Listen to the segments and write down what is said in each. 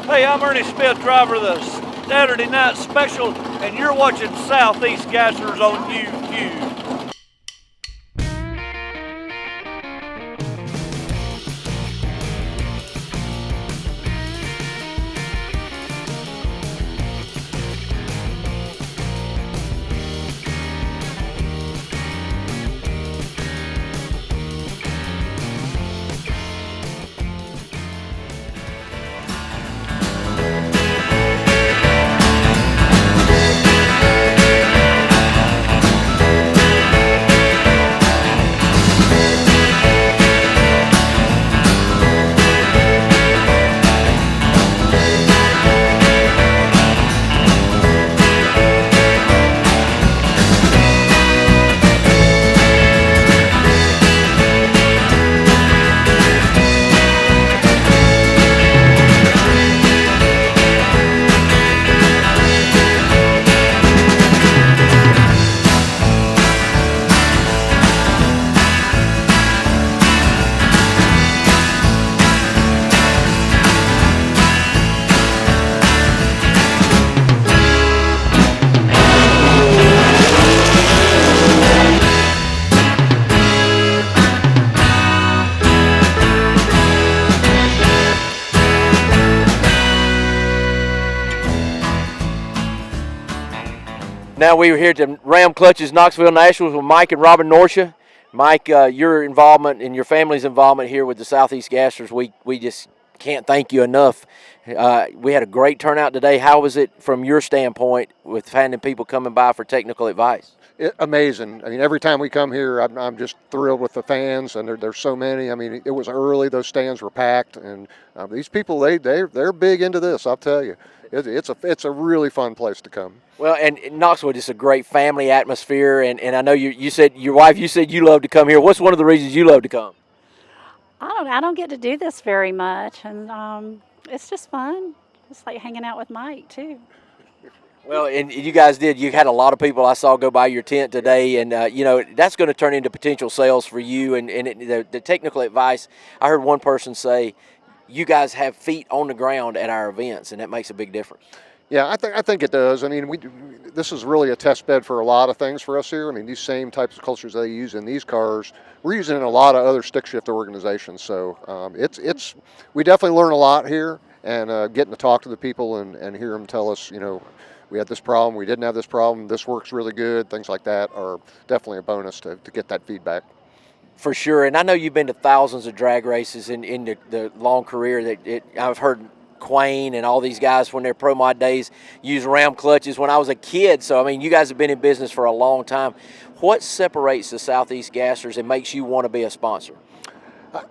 Hey, I'm Ernie Smith, driver of the Saturday Night Special, and you're watching Southeast Gassers on YouTube. Now we were here at the Ram Clutches Knoxville Nationals with Mike and Robin Norsha. Mike, your involvement and your family's involvement here with the Southeast Gassers, we just can't thank you enough. We had a great turnout today. How was it from your standpoint with finding people coming by for technical advice? Amazing. I mean, every time we come here, I'm just thrilled with the fans, and there's so many. I mean, it was early; those stands were packed, and these people they're big into this. I'll tell you, it's a really fun place to come. Well, and Knoxville is a great family atmosphere, and I know you said your wife. You said you love to come here. What's one of the reasons you love to come? I don't get to do this very much, and it's just fun. It's like hanging out with Mike too. Well, and you guys did. You had a lot of people I saw go by your tent today, and that's going to turn into potential sales for you. And the technical advice, I heard one person say, you guys have feet on the ground at our events, and that makes a big difference. Yeah, I think it does. I mean, this is really a test bed for a lot of things for us here. I mean, these same types of cultures they use in these cars, we're using in a lot of other stick shift organizations. So we definitely learn a lot here, and getting to talk to the people and hear them tell us, we had this problem, we didn't have this problem, this works really good, things like that are definitely a bonus to get that feedback. For sure, and I know you've been to thousands of drag races in the long career I've heard Quayne and all these guys when their pro mod days use Ram clutches when I was a kid. So, I mean, you guys have been in business for a long time. What separates the Southeast Gassers and makes you want to be a sponsor?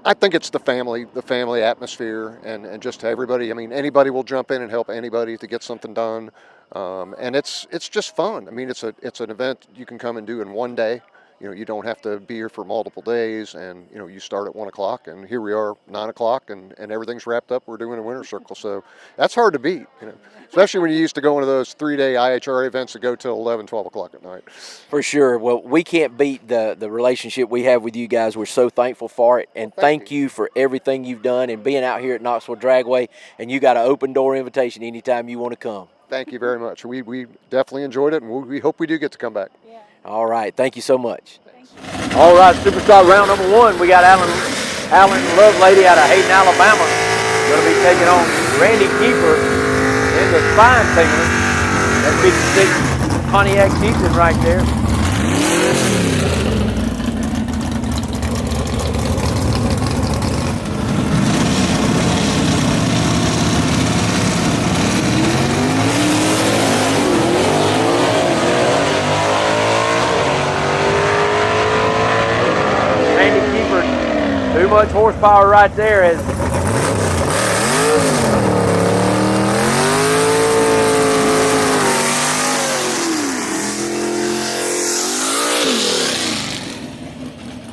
I think it's the family atmosphere, and just everybody. I mean, anybody will jump in and help anybody to get something done. And it's just fun. I mean, it's an event you can come and do in one day. You don't have to be here for multiple days, and you start at 1 o'clock, and here we are 9 o'clock, and everything's wrapped up. We're doing a winter circle, so that's hard to beat. Especially when you used to go into those 3-day IHR events that go till 11, 12 o'clock at night. For sure. Well, we can't beat the relationship we have with you guys. We're so thankful for it, and thank you for everything you've done and being out here at Knoxville Dragway. And you got an open door invitation anytime you want to come. Thank you very much. We definitely enjoyed it, and we hope we do get to come back. Yeah. All right. Thank you so much. All right, Superstar round number 1. We got Alan Lovelady out of Hayden, Alabama. Going to be taking on Randy Keeper in the spine tamer. That 56 Pontiac Chieftain right there. Too much horsepower right there.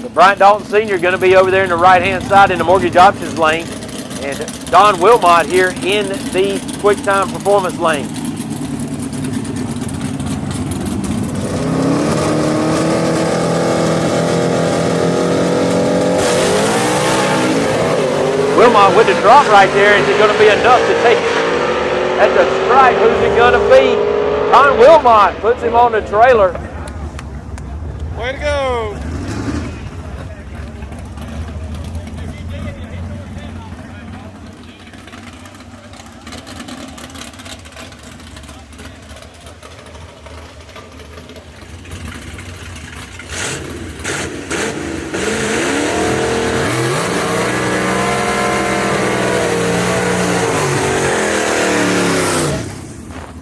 So Bryant Dalton Sr. going to be over there in the right-hand side in the mortgage options lane, and Don Wilmot here in the QuickTime performance lane. Wilmot with the drop right there. Is it going to be enough to take back. Who's it gonna be? Con Wilmot puts him on the trailer. Way to go.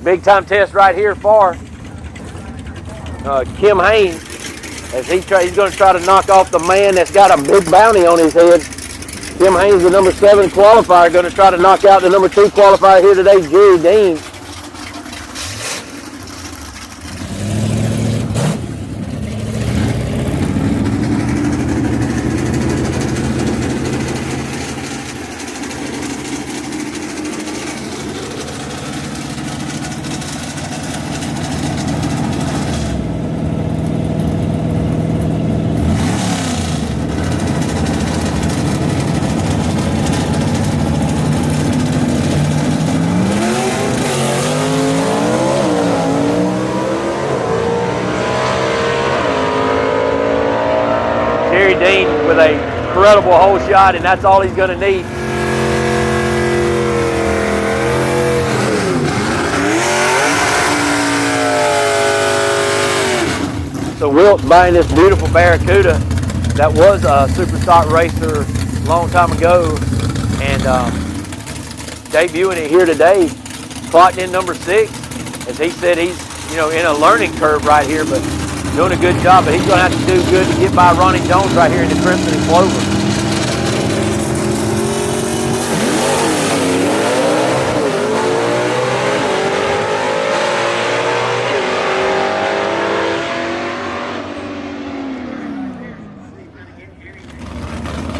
Big time test right here for Kim Haynes, as he's going to try to knock off the man that's got a big bounty on his head. Kim Haynes, the number 7 qualifier, going to try to knock out the number 2 qualifier here today, Jerry Dean. Jerry Dean with a incredible hole shot, and that's all he's going to need. So Wilt's buying this beautiful Barracuda that was a super stock racer a long time ago, and debuting it here today, clocking in number 6. As he said, he's in a learning curve right here, but doing a good job. But he's going to have to do good to get by Ronnie Jones right here in the Crimson and Clover.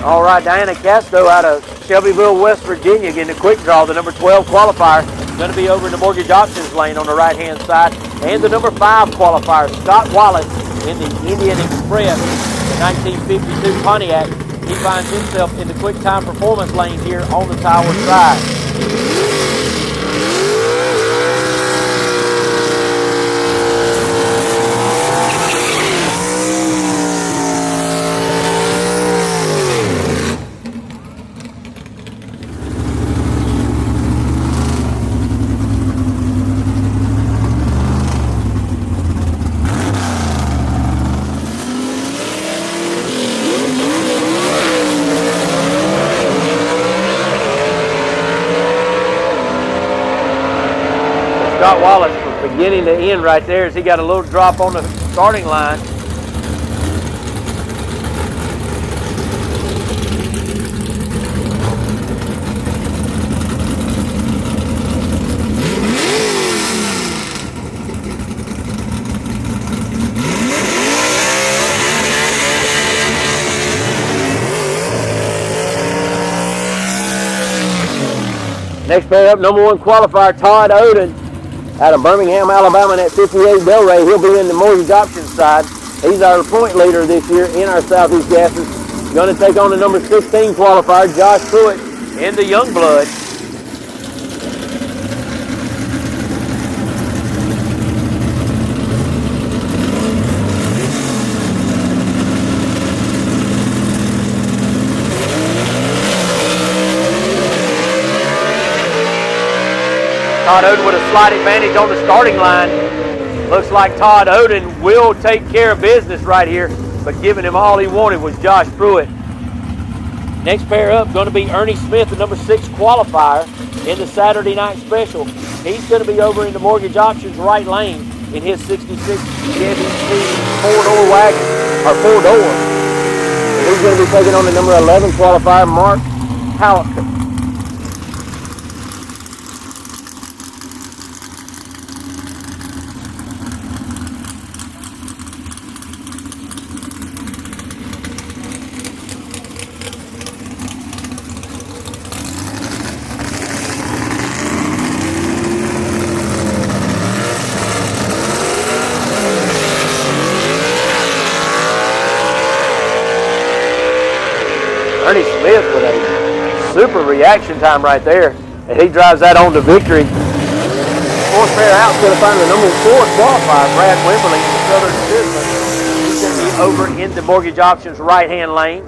All right, Diana Casto out of Shelbyville, West Virginia, getting a quick draw. The number 12 qualifier going to be over in the mortgage options lane on the right-hand side. And the number 5 qualifier, Scott Wallace, in the Indian Express, the 1952 Pontiac. He finds himself in the quick time performance lane here on the tower side. Scott Wallace from beginning to end right there as he got a little drop on the starting line. Next pair up, number 1 qualifier, Todd Oden, out of Birmingham, Alabama, in that 58 Delray. He'll be in the mortgage options side. He's our point leader this year in our Southeast Gassers. Going to take on the number 16 qualifier, Josh Pruitt, in the Youngblood. Todd Oden with a slight advantage on the starting line. Looks like Todd Oden will take care of business right here, but giving him all he wanted was Josh Pruitt. Next pair up, going to be Ernie Smith, the number 6 qualifier in the Saturday night special. He's going to be over in the mortgage options right lane in his 66 Chevy 4-door wagon, or 4-door. And he's going to be taking on the number 11 qualifier, Mark Halleck. Ernie Smith with a super reaction time right there, and he drives that on to victory. Fourth pair out is going to find the number 4 qualifier, Brad Wimberly in the Southern Citizen. He's going to be over in the Mortgage Options right-hand lane.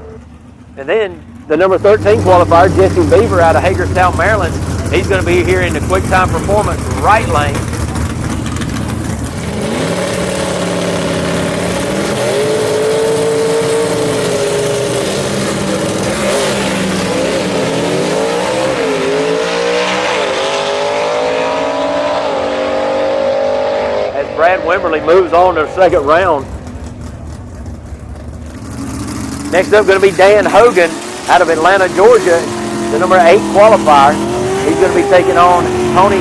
And then the number 13 qualifier, Jesse Beaver out of Hagerstown, Maryland. He's going to be here in the Quick Time Performance right lane. Brad Wimberly moves on to the second round. Next up going to be Dan Hogan out of Atlanta, Georgia, the number 8 qualifier. He's going to be taking on Tony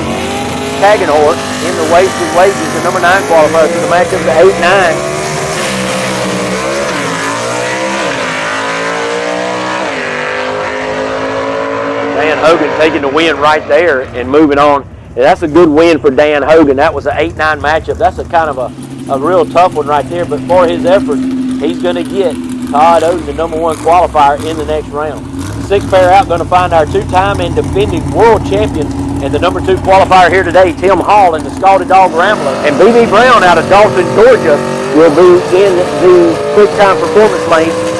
Tagenhort in the Wasted Wages, the number 9 qualifier. So the matchup is 8-9. Dan Hogan taking the win right there and moving on. Yeah, that's a good win for Dan Hogan. That was an 8-9 matchup. That's a kind of a real tough one right there. But for his efforts, he's going to get Todd Oden, the number 1 qualifier, in the next round. 6th pair out, going to find our 2-time and defending world champion and the number 2 qualifier here today, Tim Hall in the Scalded Dog Rambler. And B.B. Brown out of Dawson, Georgia, will be in the Quick Time Performance lane.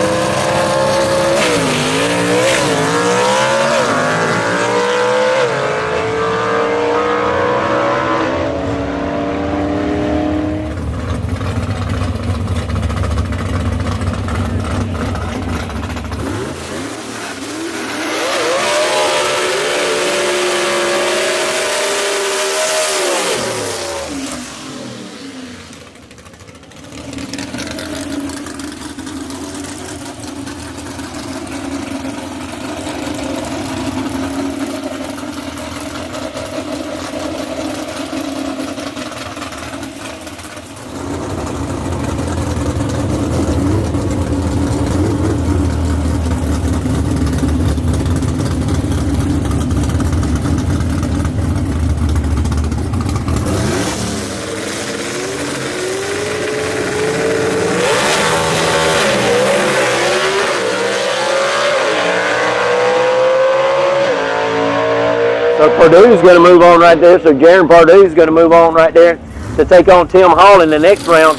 So Purdue's going to move on right there. So Jaron Purdue's going to move on right there to take on Tim Hall in the next round.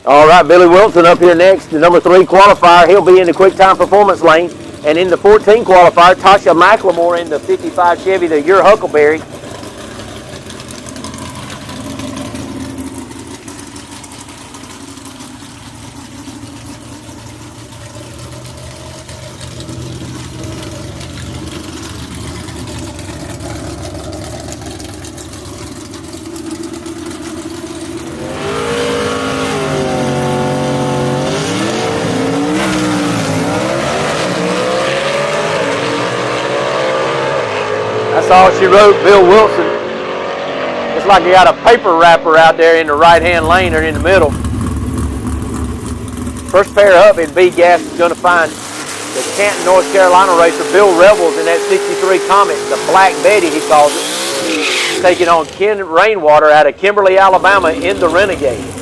All right, Billy Wilson up here next, the number 3 qualifier. He'll be in the Quick Time Performance lane. And in the 14 qualifier, Tasha McLemore in the 55 Chevy, the Your Huckleberry. That's all she wrote, Bill Wilson. It's like you got a paper wrapper out there in the right-hand lane or in the middle. First pair up in B Gas is going to find the Canton, North Carolina racer, Bill Rebels in that 63 Comet, the Black Betty he calls it, taking on Ken Rainwater out of Kimberly, Alabama in the Renegade.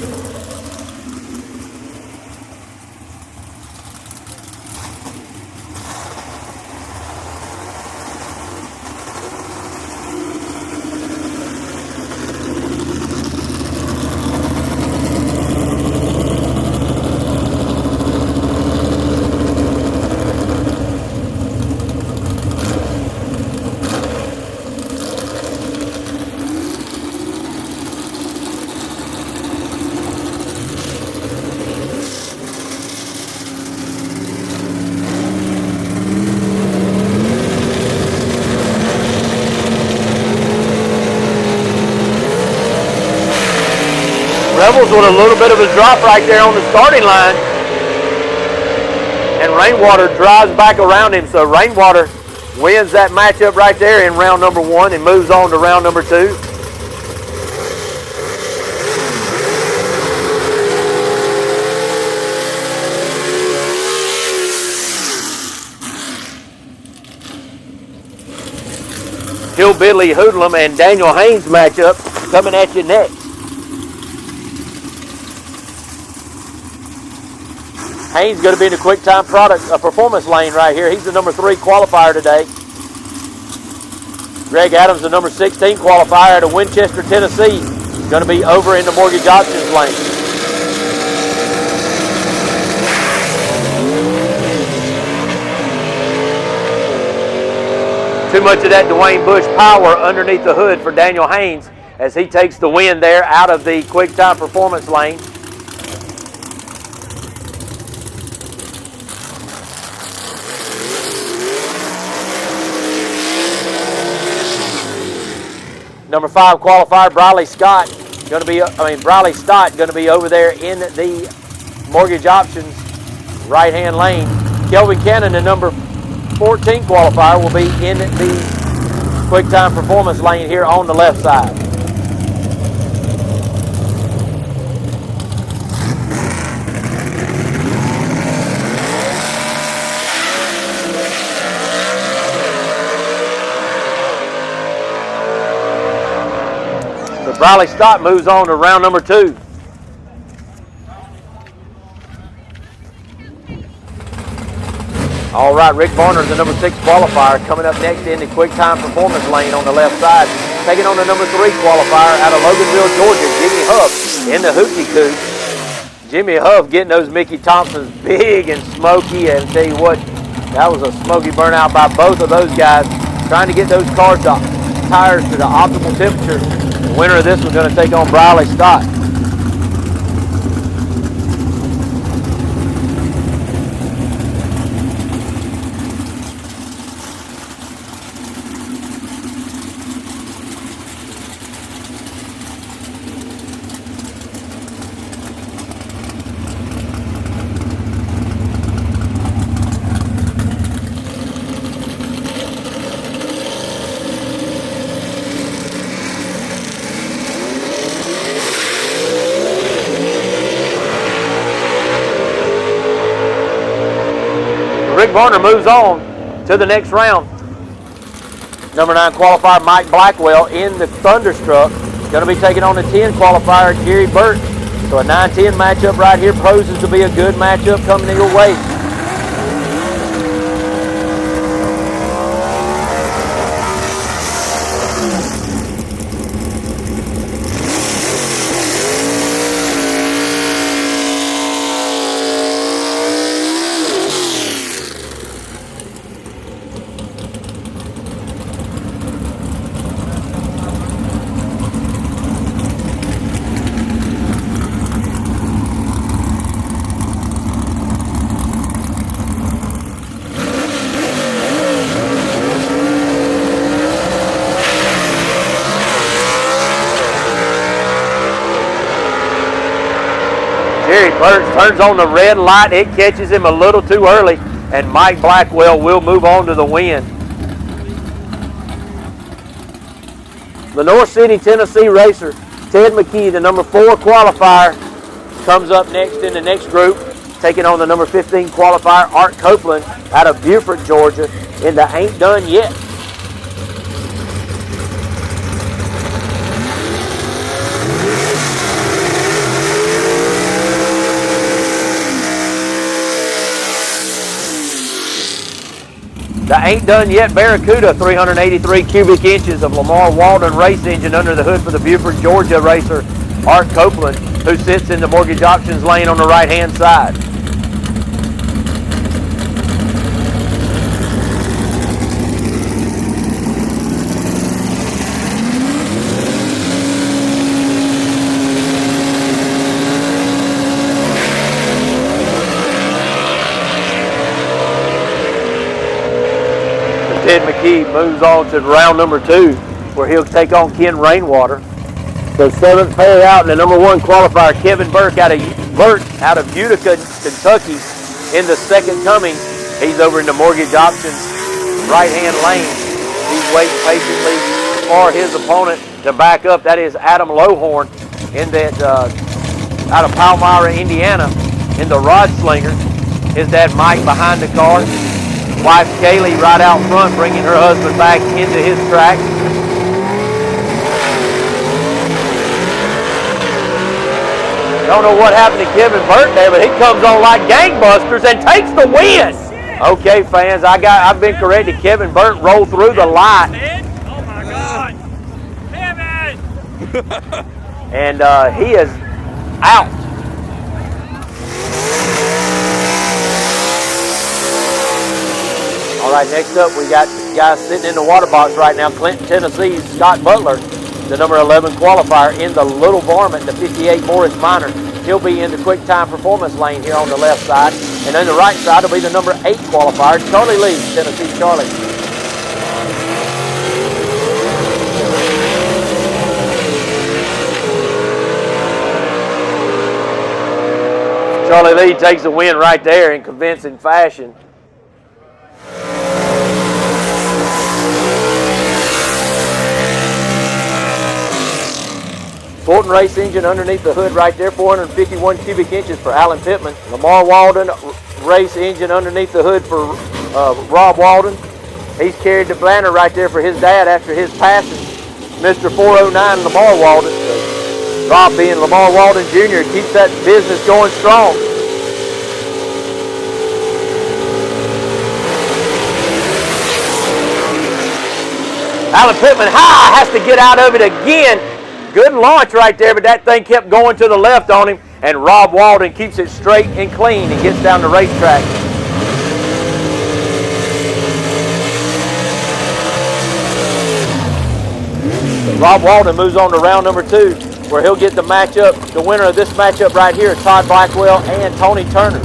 Rebels with a little bit of a drop right there on the starting line. And Rainwater drives back around him. So Rainwater wins that matchup right there in round number 1 and moves on to round number 2. Hillbilly Hoodlum and Daniel Haynes matchup coming at you next. Haynes going to be in the quick time performance lane right here. He's the number 3 qualifier today. Greg Adams, the number 16 qualifier out of Winchester, Tennessee, is going to be over in the mortgage options lane. Too much of that Dwayne Bush power underneath the hood for Daniel Haynes as he takes the win there out of the quick time performance lane. Number 5 qualifier Briley Stott going to be over there in the mortgage options right-hand lane. Kelvin Cannon, the number 14 qualifier, will be in the quick time performance lane here on the left side. Briley Stott moves on to round number 2. All right, Rick Varner, the number 6 qualifier, coming up next in the quick time performance lane on the left side, taking on the number 3 qualifier out of Loganville, Georgia, Jimmy Huff in the Hoopty Coop. Jimmy Huff getting those Mickey Thompsons big and smoky, and tell you what, that was a smoky burnout by both of those guys, trying to get those tires to the optimal temperature. The winner of this one's going to take on Briley Stott. Rick Varner moves on to the next round. Number 9 qualifier Mike Blackwell in the Thunderstruck, going to be taking on the 10 qualifier Gary Burt. So a 9-10 matchup right here poses to be a good matchup coming your way. Gary Burt turns on the red light. It catches him a little too early, and Mike Blackwell will move on to the win. Lenore City, Tennessee racer Ted McKee, the number 4 qualifier, comes up next in the next group, taking on the number 15 qualifier Art Copeland out of Beaufort, Georgia, in the Ain't Done Yet. The Ain't Done Yet Barracuda, 383 cubic inches of Lamar Walden race engine under the hood for the Beaufort, Georgia racer Art Copeland, who sits in the mortgage options lane on the right-hand side. Ted McKee moves on to round number 2, where he'll take on Ken Rainwater. The 7th pair out, and the number 1 qualifier, Kevin Burke out of Utica, Kentucky, in the second coming. He's over in the mortgage options right-hand lane. He's waiting patiently for his opponent to back up. That is Adam Lohorn in that out of Palmyra, Indiana, in the Rod Slinger. His dad Mike behind the car. Wife Kaylee right out front, bringing her husband back into his track. Don't know what happened to Kevin Burton there, but he comes on like gangbusters and takes the win. Okay, fans, I've been corrected. Kevin Burton rolled through the light. Oh my God! Kevin! And he is out. All right, next up we got guys sitting in the water box right now. Clinton, Tennessee's Scott Butler, the number 11 qualifier in the little varmint, the 58 Morris Minor. He'll be in the quick time performance lane here on the left side. And on the right side will be the number 8 qualifier, Charlie Lee, Tennessee Charlie. Charlie Lee takes the win right there in convincing fashion. Fulton race engine underneath the hood right there, 451 cubic inches for Alan Pittman. Lamar Walden race engine underneath the hood for Rob Walden. He's carried the banner right there for his dad after his passing, Mr. 409 Lamar Walden. So Rob being Lamar Walden Jr. keeps that business going strong. Alan Pittman has to get out of it again. Good launch right there, but that thing kept going to the left on him, and Rob Walden keeps it straight and clean and gets down the racetrack. Rob Walden moves on to round number 2, where he'll get the matchup, the winner of this matchup right here, Todd Blackwell and Tony Turner.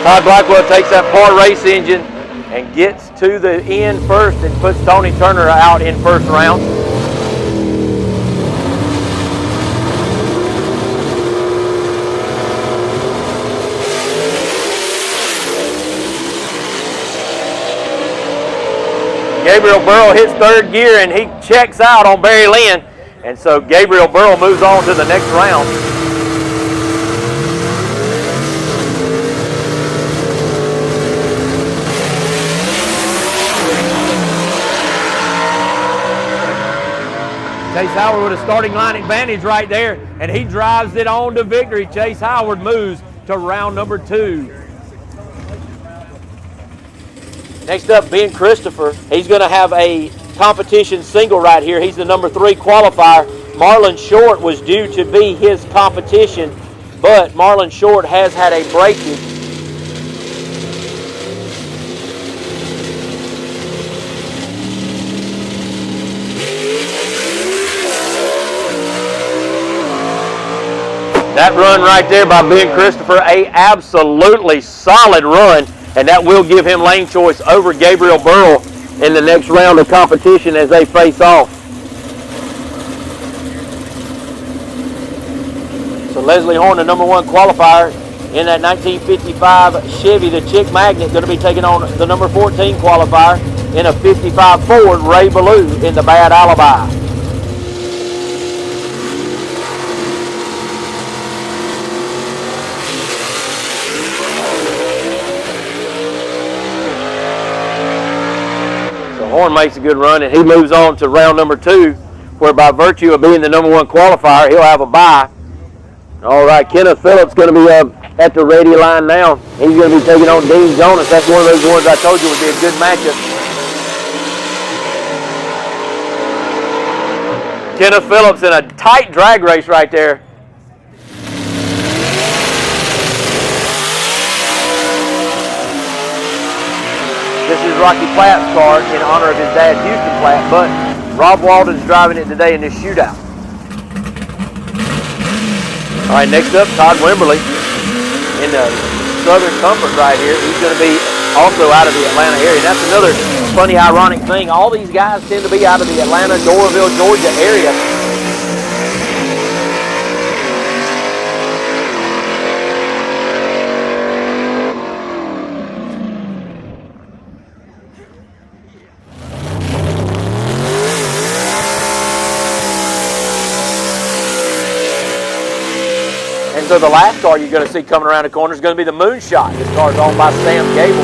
Todd Blackwell takes that par race engine and gets to the end first and puts Tony Turner out in first round. Gabriel Burrow hits third gear and he checks out on Barry Lynn. And so Gabriel Burrow moves on to the next round. Chase Howard with a starting line advantage right there, and he drives it on to victory. Chase Howard moves to round number 2. Next up, Ben Christopher. He's going to have a competition single right here. He's the number 3 qualifier. Marlon Short was due to be his competition, but Marlon Short has had a breakage. That run right there by Ben Christopher, a absolutely solid run, and that will give him lane choice over Gabriel Burrow in the next round of competition as they face off. So Leslie Horn, the number 1 qualifier in that 1955 Chevy, the Chick Magnet, going to be taking on the number 14 qualifier in a 55 Ford, Ray Ballou in the Bad Alibi. Horn makes a good run, and he moves on to round number 2, where by virtue of being the number 1 qualifier, he'll have a bye. All right, Kenneth Phillips going to be at the ready line now. He's going to be taking on Dean Jonas. That's one of those ones I told you would be a good matchup. Kenneth Phillips in a tight drag race right there. This is Rocky Platt's car in honor of his dad, Houston Platt, but Rob Walden's driving it today in this shootout. All right, next up, Todd Wimberly in the Southern Comfort right here. He's going to be also out of the Atlanta area. That's another funny, ironic thing. All these guys tend to be out of the Atlanta, Doraville, Georgia area. So the last car you're going to see coming around the corner is going to be the Moonshot. This car is owned by Sam Gable.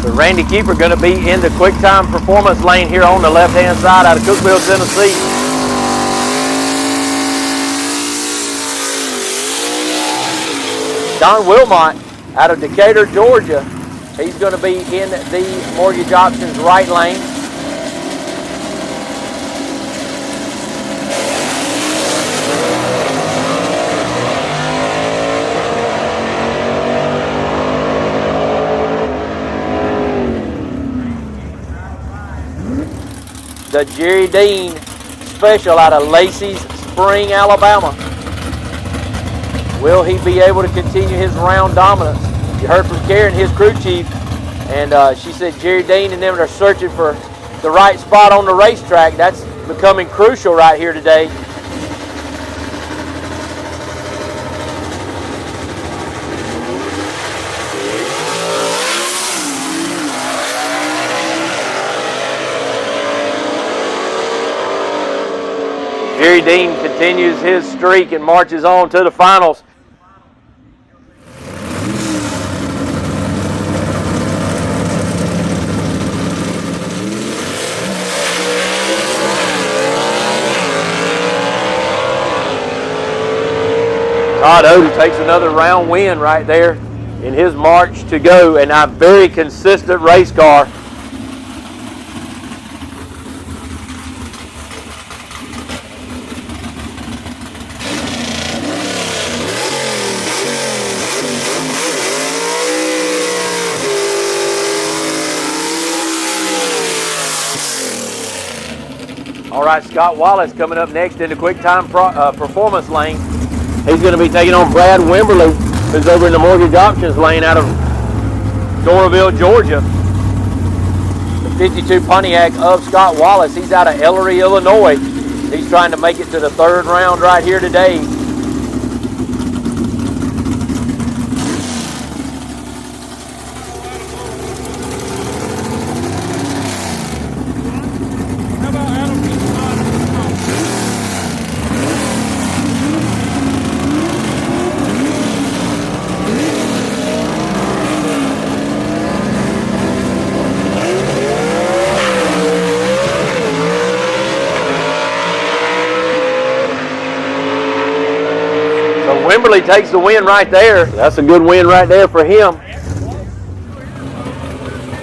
So Randy Keeper going to be in the quick time performance lane here on the left-hand side out of Cookeville, Tennessee. Don Wilmot out of Decatur, Georgia. He's going to be in the Mortgage Options right lane. The Jerry Dean Special out of Lacey's Spring, Alabama. Will he be able to continue his round dominance? You heard from Karen, his crew chief, and she said Jerry Dean and them are searching for the right spot on the racetrack. That's becoming crucial right here today. Jerry Dean continues his streak and marches on to the finals. Todd Odom takes another round win right there in his march to go, and a very consistent race car. All right, Scott Wallace coming up next in the quick time performance lane. He's going to be taking on Brad Wimberly, who's over in the Mortgage Options lane out of Doraville, Georgia. The 52 Pontiac of Scott Wallace. He's out of Ellery, Illinois. He's trying to make it to the third round right here today. Wimberly takes the win right there. That's a good win right there for him.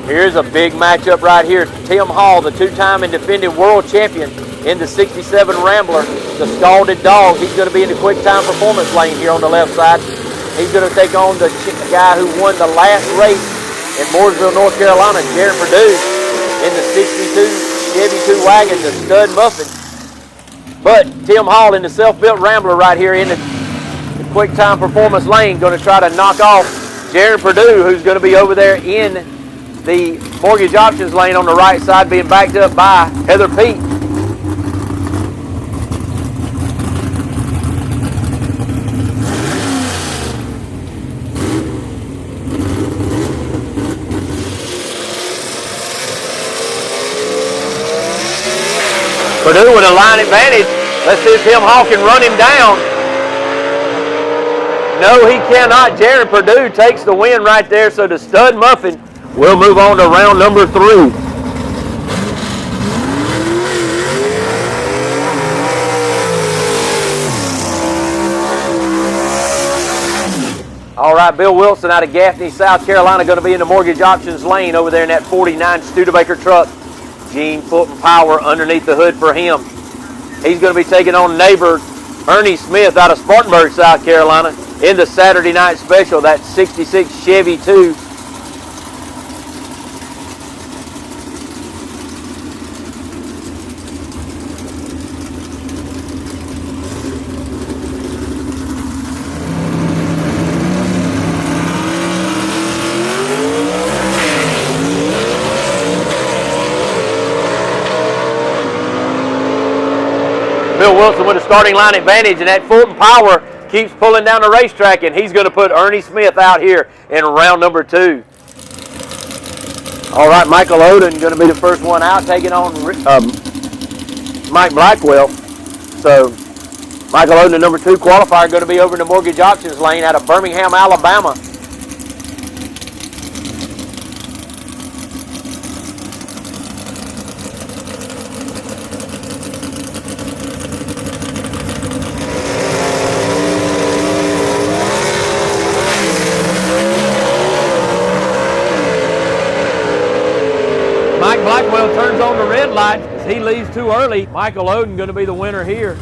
Here's a big matchup right here. Tim Hall, the two-time and defending world champion in the 67 Rambler, the Scalded Dog. He's going to be in the quick time performance lane here on the left side. He's going to take on the guy who won the last race in Mooresville, North Carolina, Jared Perdue, in the 62 Chevy 2 wagon, the Stud Muffin. But Tim Hall in the self-built Rambler right here in the quick time performance lane, going to try to knock off Jared Perdue, who's going to be over there in the Mortgage Options lane on the right side, being backed up by Heather Pete. Perdue with a line advantage. Let's see if Tim Hall can run him down. No, he cannot. Jared Perdue takes the win right there, so the Stud Muffin will move on to round number 3. All right, Bill Wilson out of Gaffney, South Carolina, going to be in the Mortgage Options lane over there in that 49 Studebaker truck. Gene Fulton Power underneath the hood for him. He's going to be taking on neighbor Ernie Smith out of Spartanburg, South Carolina, in the Saturday Night Special, that 66 Chevy 2. Bill Wilson with a starting line advantage, and that Fulton Power keeps pulling down the racetrack, and he's going to put Ernie Smith out here in round number 2. All right, Michael Oden going to be the first one out, taking on Mike Blackwell. So Michael Oden, the number 2 qualifier, going to be over in the mortgage options lane out of Birmingham, Alabama. Mike Blackwell turns on the red light as he leaves too early. Michael Oden going to be the winner here.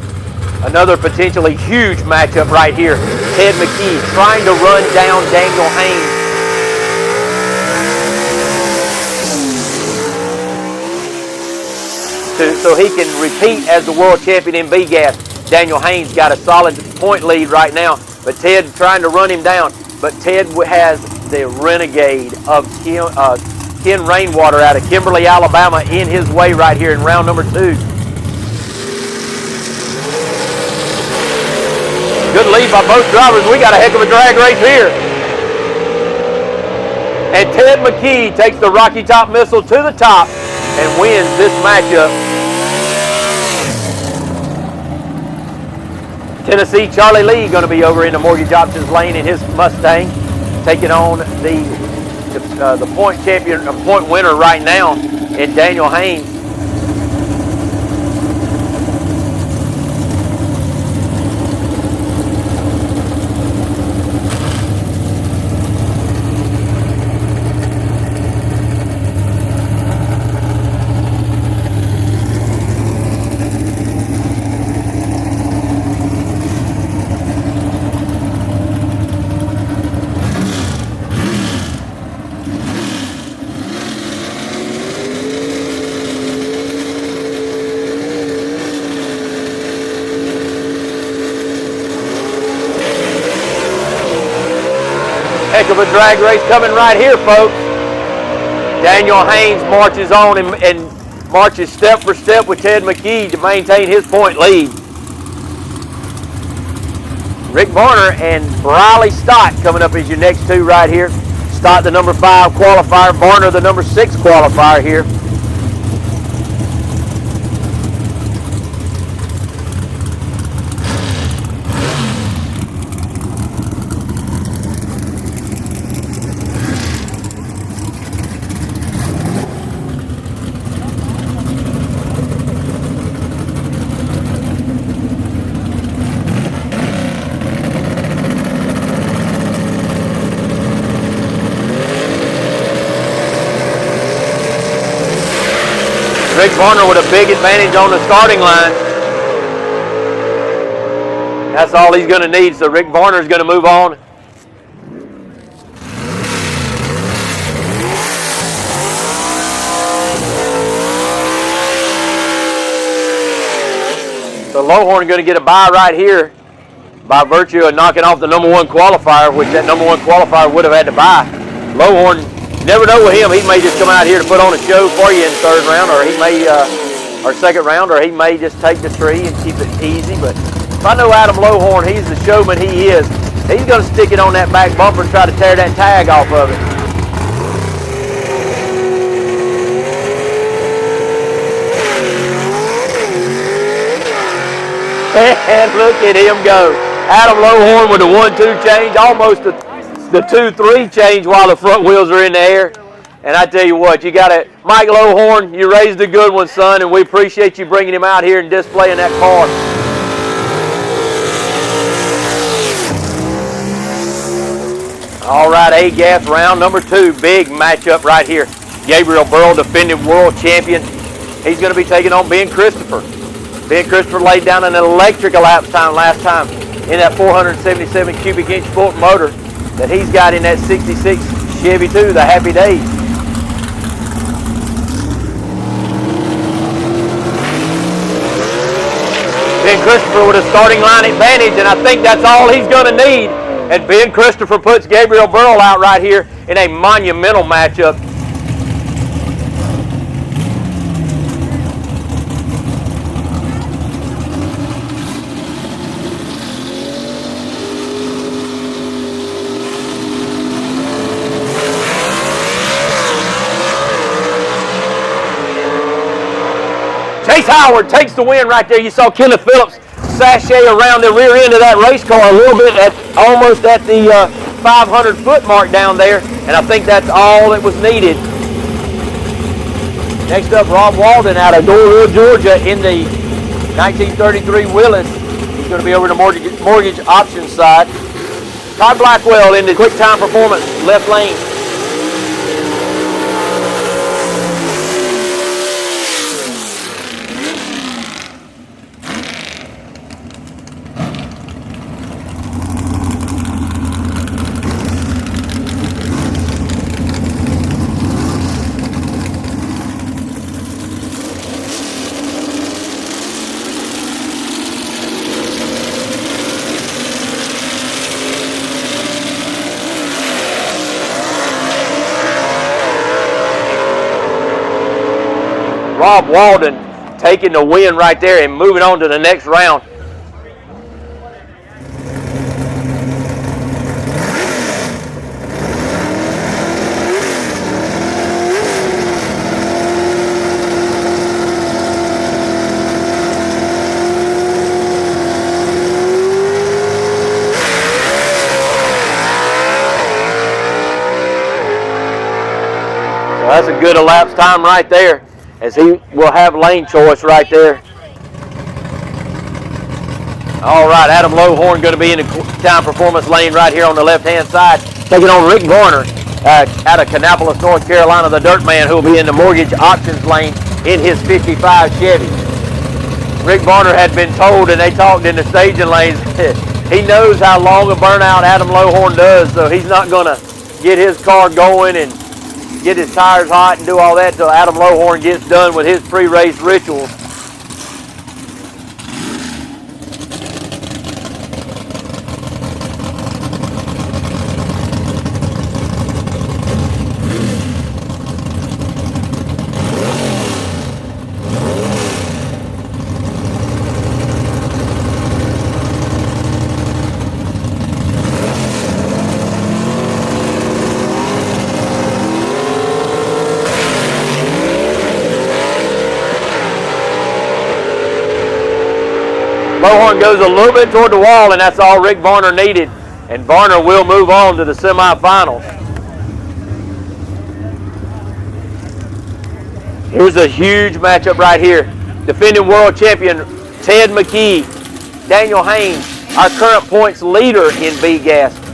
Another potentially huge matchup right here. Ted McKee trying to run down Daniel Haynes. So he can repeat as the world champion in B-Gas. Daniel Haynes got a solid point lead right now, but Ted trying to run him down. But Ted has the renegade of Ken Rainwater out of Kimberly, Alabama in his way right here in round number 2. Good lead by both drivers. We got a heck of a drag race here. And Ted McKee takes the Rocky Top Missile to the top and wins this matchup. Tennessee Charlie Lee going to be over in the mortgage options lane in his Mustang, taking on the point champion, point winner right now in Daniel Haynes. Heck of a drag race coming right here, folks. Daniel Haynes marches on and marches step for step with Ted McKee to maintain his point lead. Rick Varner and Briley Stott coming up as your next 2 right here. Stott, the number 5 qualifier. Varner, the number 6 qualifier here. Rick Varner with a big advantage on the starting line. That's all he's going to need, so Rick Varner is going to move on. So Lowhorn going to get a bye right here by virtue of knocking off the number 1 qualifier, which that number 1 qualifier would have had to bye. Lowhorn, never know with him. He may just come out here to put on a show for you in 3rd round, or he may, or 2nd round, or he may just take the tree and keep it easy. But if I know Adam Lowhorn, he's the showman he is. He's going to stick it on that back bumper and try to tear that tag off of it. And look at him go. Adam Lowhorn with a 1-2 change, almost the 2-3 change while the front wheels are in the air. And I tell you what, you got it. Mike Lowhorn, you raised a good one, son, and we appreciate you bringing him out here and displaying that car. All right, A-Gas round number 2. Big matchup right here. Gabriel Burrow, defending world champion. He's going to be taking on Ben Christopher. Ben Christopher laid down an electric elapsed time last time in that 477 cubic inch Fulton motor that he's got in that 66 Chevy 2, the Happy Days. Ben Christopher with a starting line advantage, and I think that's all he's going to need. And Ben Christopher puts Gabriel Burrow out right here in a monumental matchup. Chase Howard takes the win right there. You saw Kenneth Phillips sashay around the rear end of that race car a little bit, almost at the 500-foot mark down there, and I think that's all that was needed. Next up, Rob Walden out of Doraville, Georgia in the 1933 Willis. He's going to be over the mortgage options side. Todd Blackwell in the quick time performance left lane. Rob Walden taking the win right there and moving on to the next round. So that's a good elapsed time right there, as he will have lane choice right there. All right, Adam Lowhorn going to be in the time performance lane right here on the left-hand side, taking on Rick Varner out of Kannapolis, North Carolina, the dirt man, who will be in the mortgage options lane in his 55 Chevy. Rick Varner had been told, and they talked in the staging lanes, he knows how long a burnout Adam Lowhorn does, so he's not going to get his car going and get his tires hot and do all that until Adam Lowhorn gets done with his pre-race rituals. Lowhorn goes a little bit toward the wall, and that's all Rick Varner needed. And Varner will move on to the semifinals. Here's a huge matchup right here. Defending world champion Ted McKee, Daniel Haynes, our current points leader in B-Gas.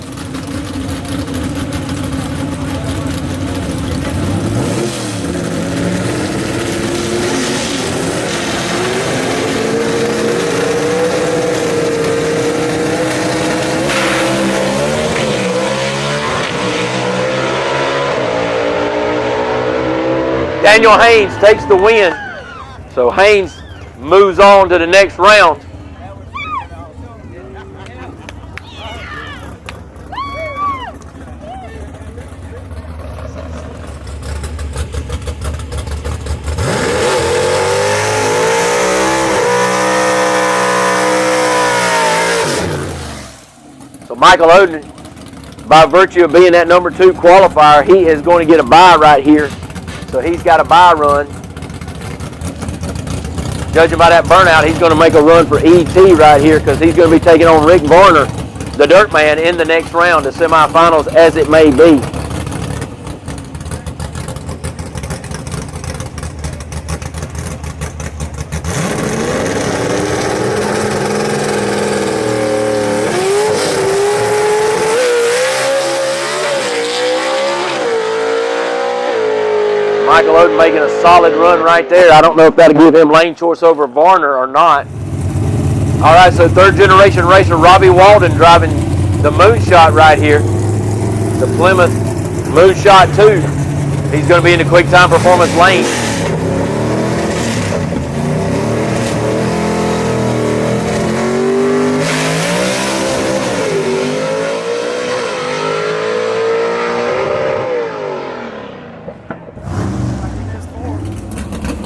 Daniel Haynes takes the win, so Haynes moves on to the next round. So Michael Oden, by virtue of being that number 2 qualifier, he is going to get a bye right here. So he's got a bye run. Judging by that burnout, he's going to make a run for ET right here, because he's going to be taking on Rick Varner, the dirt man, in the next round, the semifinals as it may be. Michael Oden making a solid run right there. I don't know if that'll give him lane choice over Varner or not. All right, so third generation racer Robbie Walden driving the Moonshot right here. The Plymouth Moonshot 2. He's going to be in the quick time performance lane.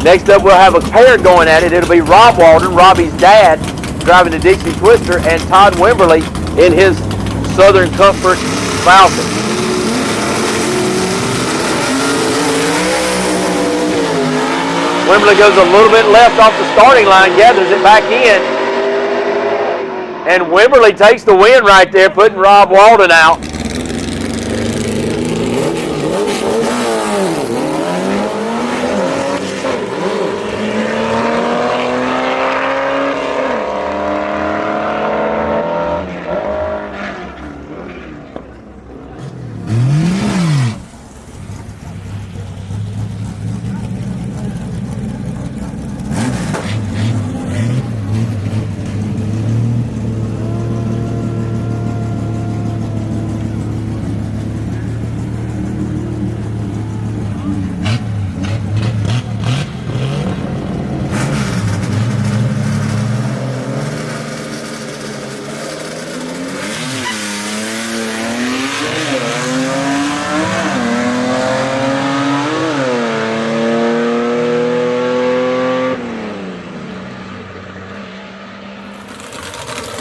Next up, we'll have a pair going at it. It'll be Rob Walden, Robbie's dad, driving the Dixie Twister, and Todd Wimberly in his Southern Comfort Falcon. Wimberley goes a little bit left off the starting line, gathers it back in. And Wimberley takes the win right there, putting Rob Walden out.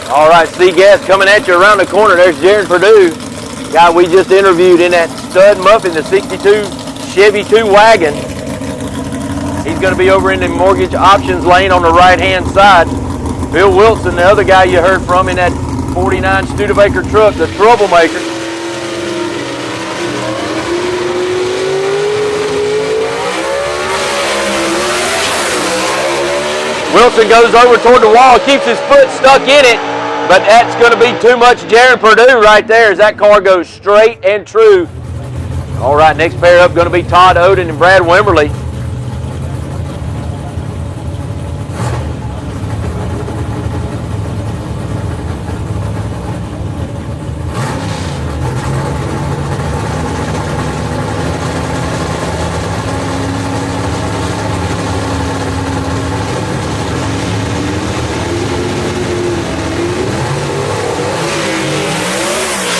All right, SEGA coming at you around the corner. There's Jaron Purdue, guy we just interviewed in that stud muffin, the 62 Chevy 2 wagon. He's going to be over in the mortgage options lane on the right-hand side. Bill Wilson, the other guy you heard from in that 49 Studebaker truck, the troublemaker. Wilson goes over toward the wall, keeps his foot stuck in it, but that's going to be too much Jaron Purdue right there as that car goes straight and true. All right, next pair up going to be Todd Oden and Brad Wimberley.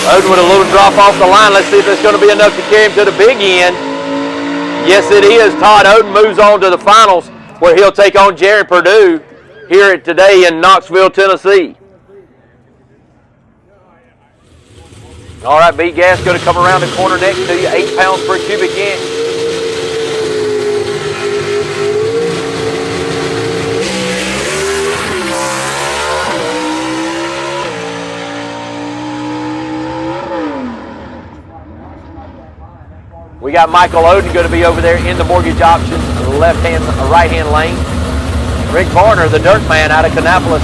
Oden with a little drop off the line. Let's see if it's going to be enough to carry him to the big end. Yes, it is. Todd Oden moves on to the finals where he'll take on Jaron Purdue here today in Knoxville, Tennessee. All right, B-Gas going to come around the corner next to you, 8 pounds per cubic inch. We got Michael Oden going to be over there in the mortgage options, right-hand lane. Rick Varner, the dirt man out of Kannapolis.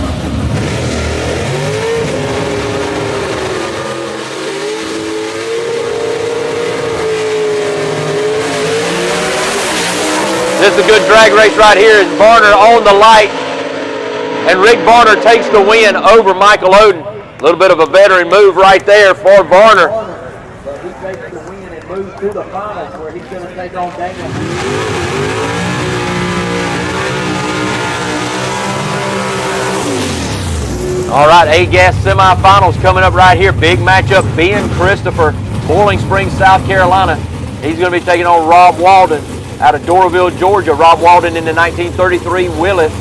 This is a good drag race right here. Is Varner on the light, and Rick Varner takes the win over Michael Oden. A little bit of a veteran move right there for Varner. But he takes the win and moves to the finals where he's going to take on Daniel. All right, A-Gas semifinals coming up right here. Big matchup, Ben Christopher, Boiling Springs, South Carolina. He's going to be taking on Rob Walden out of Doraville, Georgia. Rob Walden in the 1933 Willys.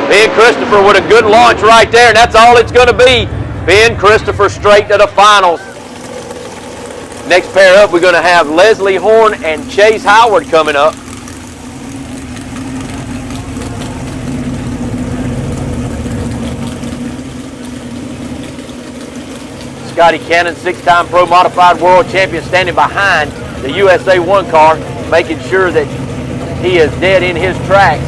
Ben Christopher with a good launch right there, and that's all it's going to be. Ben Christopher straight to the finals. Next pair up, we're going to have Leslie Horn and Chase Howard coming up. Scotty Cannon, 6-time Pro Modified World Champion, standing behind the USA 1 car, making sure that he is dead in his tracks.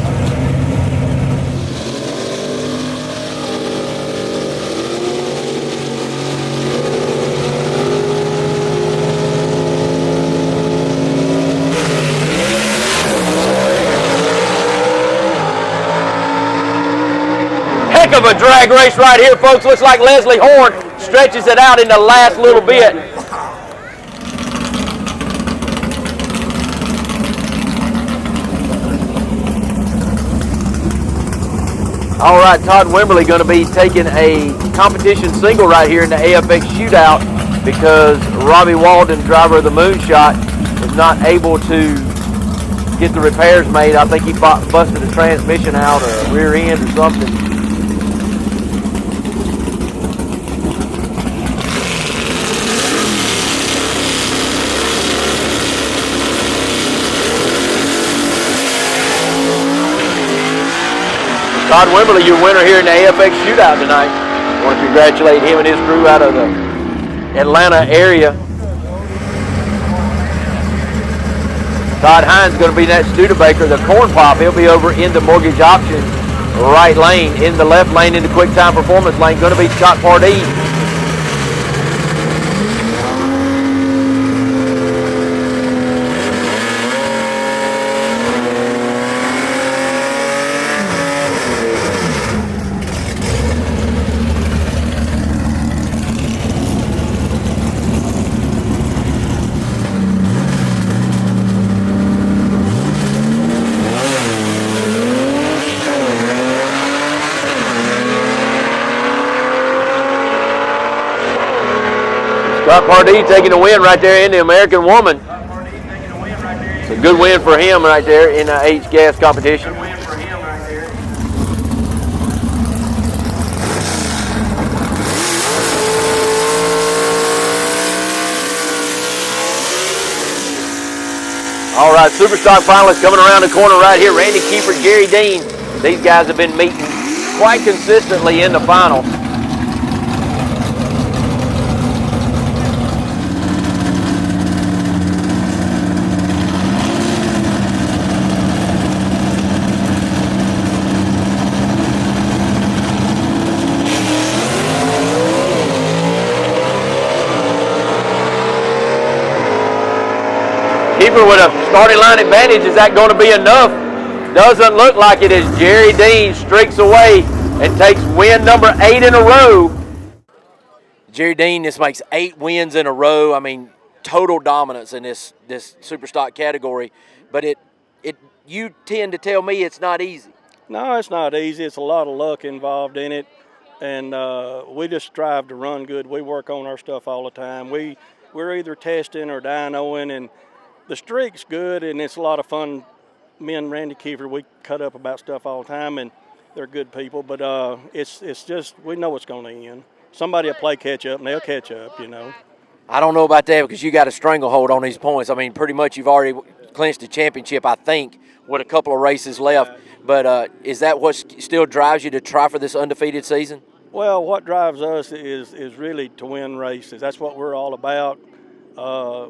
Of a drag race right here, folks. Looks like Leslie Horn stretches it out in the last little bit. All right, Todd Wimberly going to be taking a competition single right here in the AFX shootout because Robbie Walden, driver of the Moonshot, was not able to get the repairs made. I think he busted a transmission out or a rear end or something. Todd Wimberly, your winner here in the AFX shootout tonight. I want to congratulate him and his crew out of the Atlanta area. Todd Hines is going to be in that Studebaker, the corn pop. He'll be over in the mortgage option right lane. In the left lane, in the quick time performance lane, going to be Scott Pardee. Scott Pardee taking the win right there in the American Woman. It's a good win for him right there in the H-Gas competition. All right, Superstock finalists coming around the corner right here. Randy Keeper, Jerry Dean. These guys have been meeting quite consistently in the finals. Keeper with a starting line advantage. Is that going to be enough? Doesn't look like it as Jerry Dean streaks away and takes win number 8 in a row. Jerry Dean, this makes 8 wins in a row. I mean, total dominance in this super stock category. But you tend to tell me it's not easy. No, it's not easy. It's a lot of luck involved in it. And we just strive to run good. We work on our stuff all the time. We're either testing or dynoing, and the streak's good, and it's a lot of fun. Me and Randy Kiefer, we cut up about stuff all the time, and they're good people. But it's just, we know it's going to end. Somebody will play catch up, and they'll catch up, you know. I don't know about that because you got a stranglehold on these points. I mean, pretty much you've already clinched the championship, I think, with a couple of races left. But is that what still drives you to try for this undefeated season? Well, what drives us is really to win races. That's what we're all about.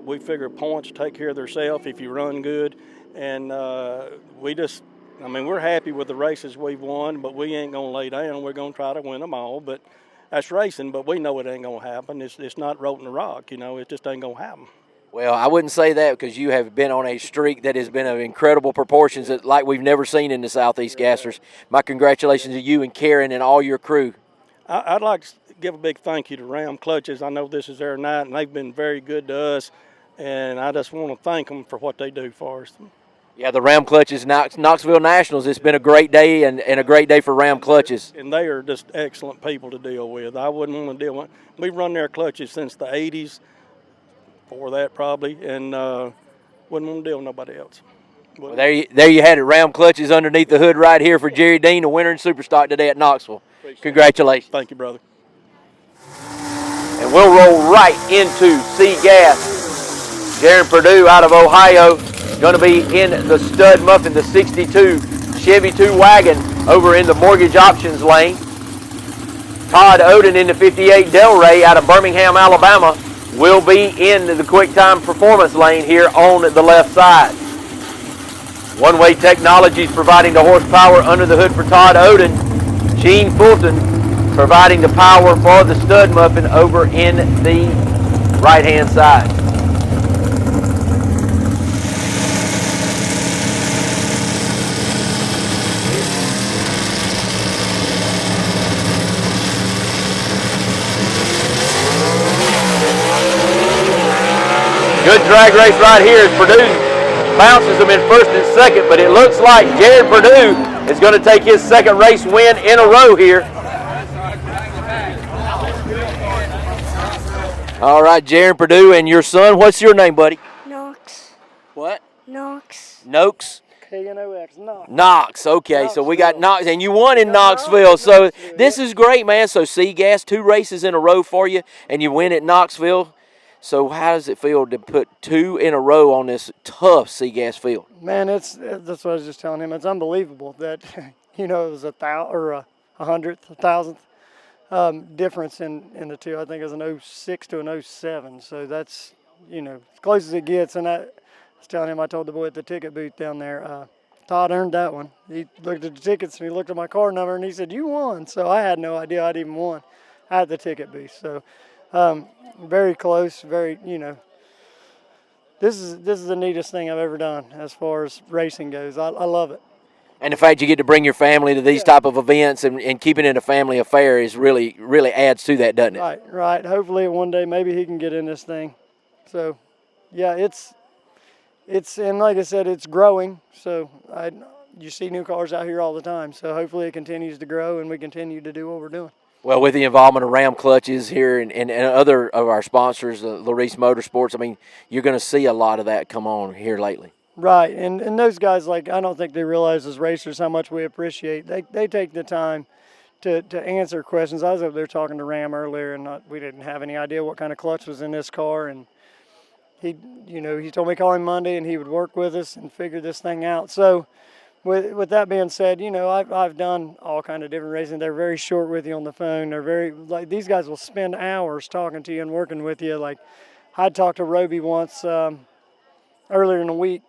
We figure points take care of themselves if you run good, and we're happy with the races we've won, but we ain't gonna lay down. We're gonna try to win them all, but that's racing. But we know it ain't gonna happen. It's not rolled in the rock, you know. It just ain't gonna happen. Well, I wouldn't say that because you have been on a streak that has been of incredible proportions that like we've never seen in the Southeast Gassers. My congratulations to you and Karen and all your crew. I'd like to give a big thank you to Ram Clutches. I know this is their night, and they've been very good to us, and I just want to thank them for what they do for us. Yeah, the Ram Clutches Knoxville Nationals. It's been a great day and a great day for Ram Clutches. And they are just excellent people to deal with. I wouldn't want to deal with. We've run their clutches since the 80s, before that probably, and wouldn't want to deal with nobody else. Well, there you had it. Ram Clutches underneath the hood right here for Jerry Dean, the winner in Superstock today at Knoxville. Congratulations. Thank you, brother. And we'll roll right into SEGA. Jaron Purdue out of Ohio going to be in the Stud Muffin, the 62 Chevy 2 wagon over in the mortgage options lane. Todd Oden in the 58 Delray out of Birmingham, Alabama will be in the quick time performance lane here on the left side. One Way Technologies providing the horsepower under the hood for Todd Oden. Gene Fulton providing the power for the Stud Muffin over in the right-hand side. Good drag race right here as Purdue bounces them in first and second, but it looks like Jared Perdue is going to take his second race win in a row here. All right, Jared Perdue and your son, what's your name, buddy? Knox. What? Knox. Noakes? K-N-O-X, Knox. Knox, okay, so we got Knox, and you won in Knoxville, so this is great, man. So SEGA, 2 races in a row for you, and you win at Knoxville. So how does it feel to put 2 in a row on this tough SEGA field? Man, that's what I was just telling him. It's unbelievable that, it was a hundredth, a thousandth difference in the two. I think it was an 06 to an 07. So that's, as close as it gets. And I was telling him, I told the boy at the ticket booth down there, Todd earned that one. He looked at the tickets and he looked at my card number and he said, "You won." So I had no idea I'd even won at the ticket booth. So very close, very, this is the neatest thing I've ever done as far as racing goes. I love it. And the fact you get to bring your family to these type of events and keeping it a family affair is really adds to that, doesn't it? Right. Hopefully one day maybe he can get in this thing. So, yeah, it's and like I said, it's growing. So you see new cars out here all the time. So hopefully it continues to grow and we continue to do what we're doing. Well, with the involvement of Ram Clutches here and other of our sponsors, Larice Motorsports, I mean, you're going to see a lot of that come on here lately. Right, and those guys, I don't think they realize as racers how much we appreciate. They take the time to answer questions. I was up there talking to Ram earlier, and we didn't have any idea what kind of clutch was in this car, and he told me call him Monday, and he would work with us and figure this thing out. So, with that being said, I've done all kind of different racing. They're very short with you on the phone. They're very these guys will spend hours talking to you and working with you. Like I talked to Roby once earlier in the week.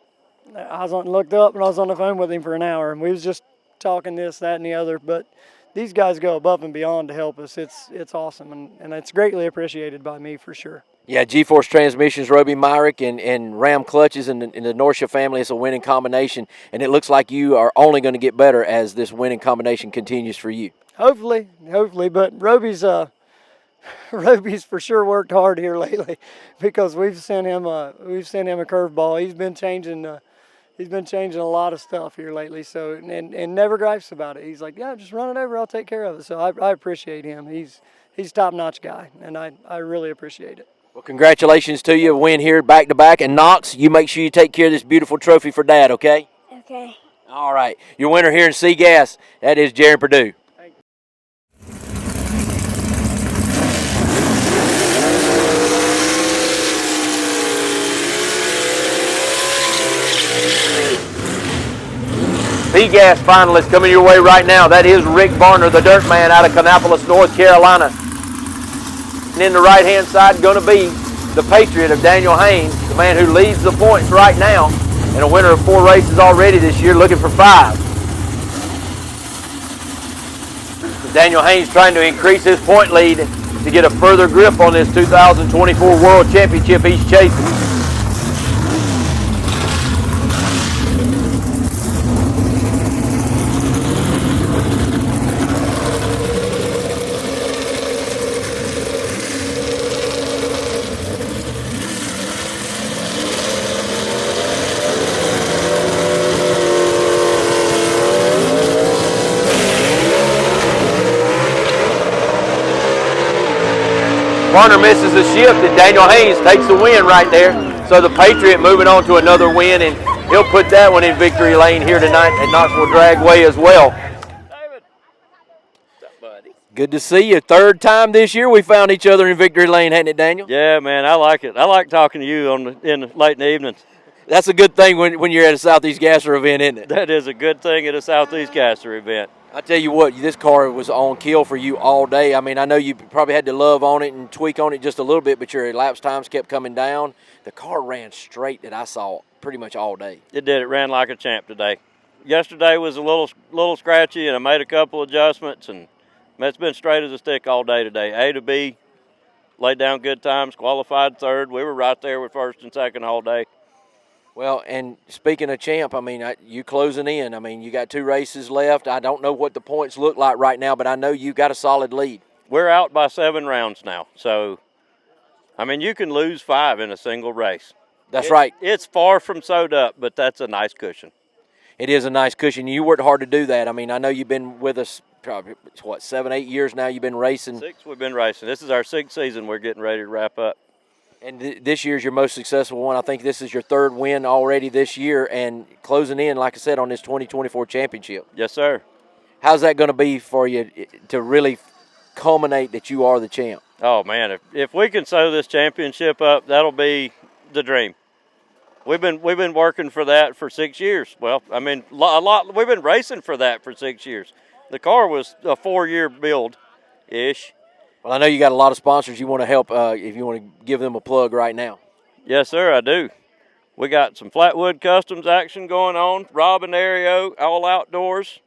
I looked up and I was on the phone with him for an hour, and we was just talking this, that, and the other. But these guys go above and beyond to help us. It's awesome, and it's greatly appreciated by me for sure. Yeah, G-Force Transmissions, Roby Myrick, and Ram Clutches and the Norsha family is a winning combination, and it looks like you are only going to get better as this winning combination continues for you. Hopefully, but Roby's for sure worked hard here lately because we've sent him a curveball. He's been changing a lot of stuff here lately. So and never gripes about it. He's like, yeah, just run it over. I'll take care of it. So I appreciate him. He's a top-notch guy, and I really appreciate it. Well, congratulations to you. A win here back-to-back. And Knox, you make sure you take care of this beautiful trophy for Dad, okay? Okay. All right. Your winner here in SEGA, that is Jared Perdue. SEGA finalist coming your way right now. That is Rick Varner, the dirt man out of Kannapolis, North Carolina. And in the right-hand side, going to be the Patriot of Daniel Haynes, the man who leads the points right now, and a winner of 4 races already this year, looking for 5. Daniel Haynes trying to increase his point lead to get a further grip on this 2024 World Championship he's chasing. Varner misses a shift, and Daniel Haynes takes the win right there. So the Patriot moving on to another win, and he'll put that one in victory lane here tonight at Knoxville Dragway as well. David. What's up, buddy? Good to see you. 3rd time this year we found each other in victory lane, hadn't it, Daniel? Yeah, man, I like it. I like talking to you late in the evenings. That's a good thing when you're at a Southeast Gasser event, isn't it? That is a good thing at a Southeast Gasser event. I tell you what, this car was on kill for you all day. I mean, I know you probably had to love on it and tweak on it just a little bit, but your elapsed times kept coming down. The car ran straight that I saw pretty much all day. It did. It ran like a champ today. Yesterday was a little scratchy, and I made a couple adjustments, and it's been straight as a stick all day today. A to B, laid down good times, qualified 3rd. We were right there with 1st and 2nd all day. Well, and speaking of champ, I mean, you closing in. I mean, you got 2 races left. I don't know what the points look like right now, but I know you got a solid lead. We're out by 7 rounds now. So, I mean, you can lose 5 in a single race. That's right. It's far from sewed up, but that's a nice cushion. It is a nice cushion. You worked hard to do that. I mean, I know you've been with us probably, 7, 8 years now you've been racing. 6 we've been racing. This is our 6th season we're getting ready to wrap up. And this year's your most successful one. I think this is your 3rd win already this year and closing in, like I said, on this 2024 championship. Yes, sir. How's that going to be for you to really culminate that you are the champ? Oh, man, if we can sew this championship up, that'll be the dream. We've been working for that for 6 years. Well, I mean, a lot. We've been racing for that for 6 years. The car was a 4-year build-ish. Well, I know you got a lot of sponsors you want to help if you want to give them a plug right now. Yes, sir, I do. We got some Flatwood Customs action going on, Rob and Aereo, all outdoors.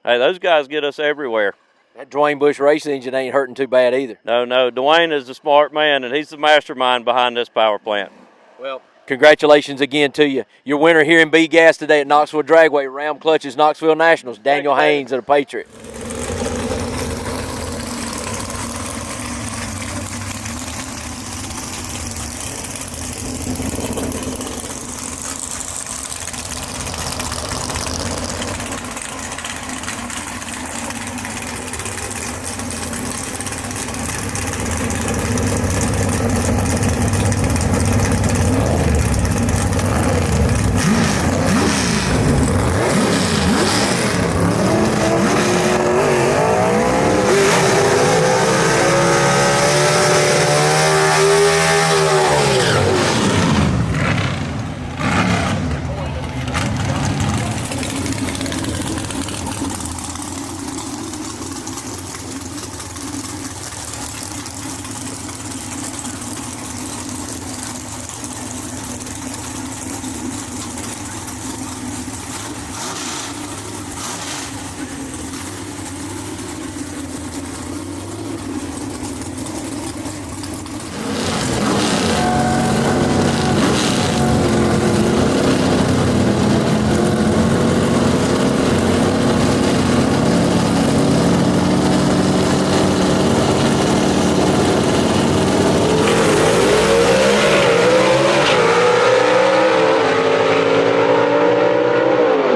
Hey, those guys get us everywhere. That Dwayne Bush race engine ain't hurting too bad either. No, Dwayne is the smart man, and he's the mastermind behind this power plant. Well, congratulations again to you. Your winner here in B-Gas today at Knoxville Dragway, Ram Clutches, Knoxville Nationals, Daniel Haynes of the Patriot.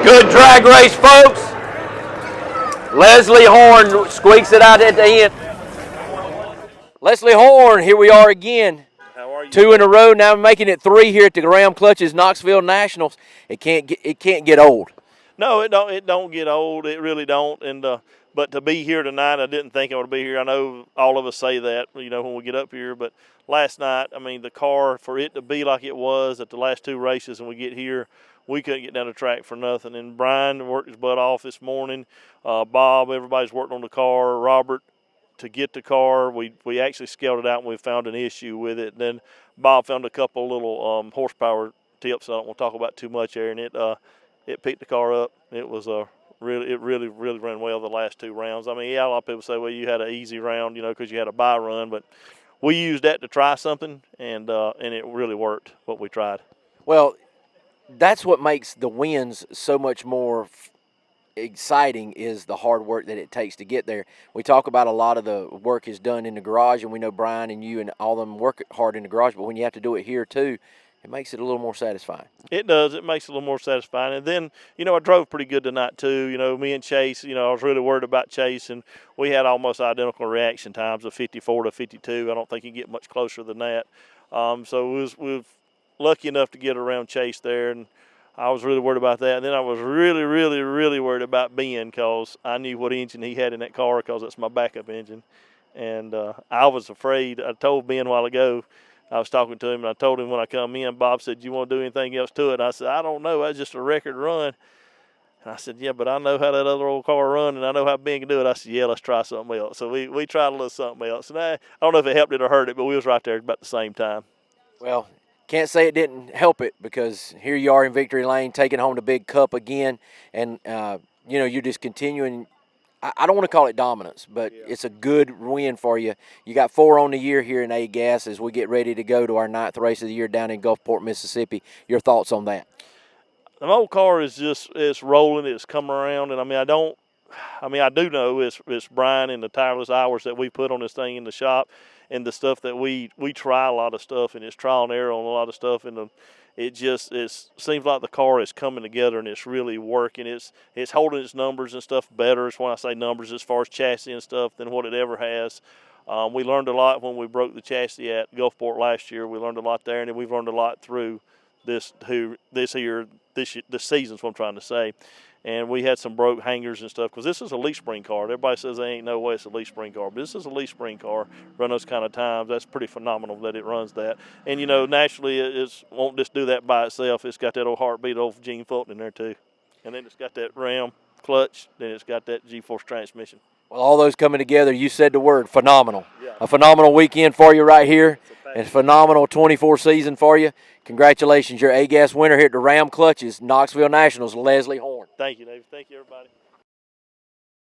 Good drag race, folks. Leslie Horn squeaks it out at the end. Leslie Horn, here we are again. How are you? 2 in a row, now making it 3 here at the Ram Clutches Knoxville Nationals. It can't get old. No, it don't get old. It really don't. And but to be here tonight, I didn't think I would be here. I know all of us say that, when we get up here. But last night, I mean, the car, for it to be like it was at the last 2 races, and we get here, we couldn't get down the track for nothing. And Brian worked his butt off this morning. Bob, everybody's worked on the car. Robert, to get the car, we actually scaled it out and we found an issue with it. And then Bob found a couple little horsepower tips I don't want to talk about too much there, and it picked the car up. It was really ran well the last 2 rounds. I mean, yeah, a lot of people say, well, you had an easy round, because you had a bye run, but we used that to try something, and it really worked what we tried. Well, that's what makes the wins so much more exciting is the hard work that it takes to get there. We talk about a lot of the work is done in the garage, and we know Brian and you and all of them work hard in the garage, but when you have to do it here too, it makes it a little more satisfying. It does. It makes it a little more satisfying. And then, I drove pretty good tonight too. Me and Chase, I was really worried about Chase, and we had almost identical reaction times of 54 to 52. I don't think you get much closer than that. So we was lucky enough to get around Chase there, and I was really worried about that. And then I was really worried about Ben, because I knew what engine he had in that car, because that's my backup engine. And I was afraid. I told Ben a while ago, I was talking to him, and I told him when I come in, Bob said, you want to do anything else to it? And I said, I don't know. That's just a record run. And I said, yeah, but I know how that other old car run, and I know how Ben can do it. I said, yeah, let's try something else. So we tried a little something else. And I don't know if it helped it or hurt it, but we was right there about the same time. Well, can't say it didn't help it, because here you are in victory lane taking home the big cup again, and you're just continuing. I don't want to call it dominance, but it's a good win for you. You got 4 on the year here in A-Gas as we get ready to go to our 9th race of the year down in Gulfport, Mississippi. Your thoughts on that? The old car is it's rolling, it's coming around, and I do know it's Brian and the tireless hours that we put on this thing in the shop. and the stuff that we try a lot of stuff, and it's trial and error on a lot of stuff, and it seems like the car is coming together and it's really working. It's holding its numbers and stuff better. It's when I say numbers as far as chassis and stuff than what it ever has. We learned a lot when we broke the chassis at Gulfport last year. We learned a lot there, and then we've learned a lot through this season's what I'm trying to say. And we had some broke hangers and stuff because this is a leaf spring car. Everybody says they ain't no way it's a leaf spring car, but this is a leaf spring car. Run those kind of times, that's pretty phenomenal that it runs that. And naturally, it won't just do that by itself. It's got that old heartbeat of Gene Fulton in there too, and then it's got that Ram clutch. Then it's got that G-force transmission. Well, all those coming together, you said the word phenomenal. Yeah. A phenomenal weekend for you right here. And a phenomenal 24 season for you. Congratulations, you're A-Gas winner here at the Ram Clutches, Knoxville Nationals, Leslie Horn. Thank you, David. Thank you, everybody.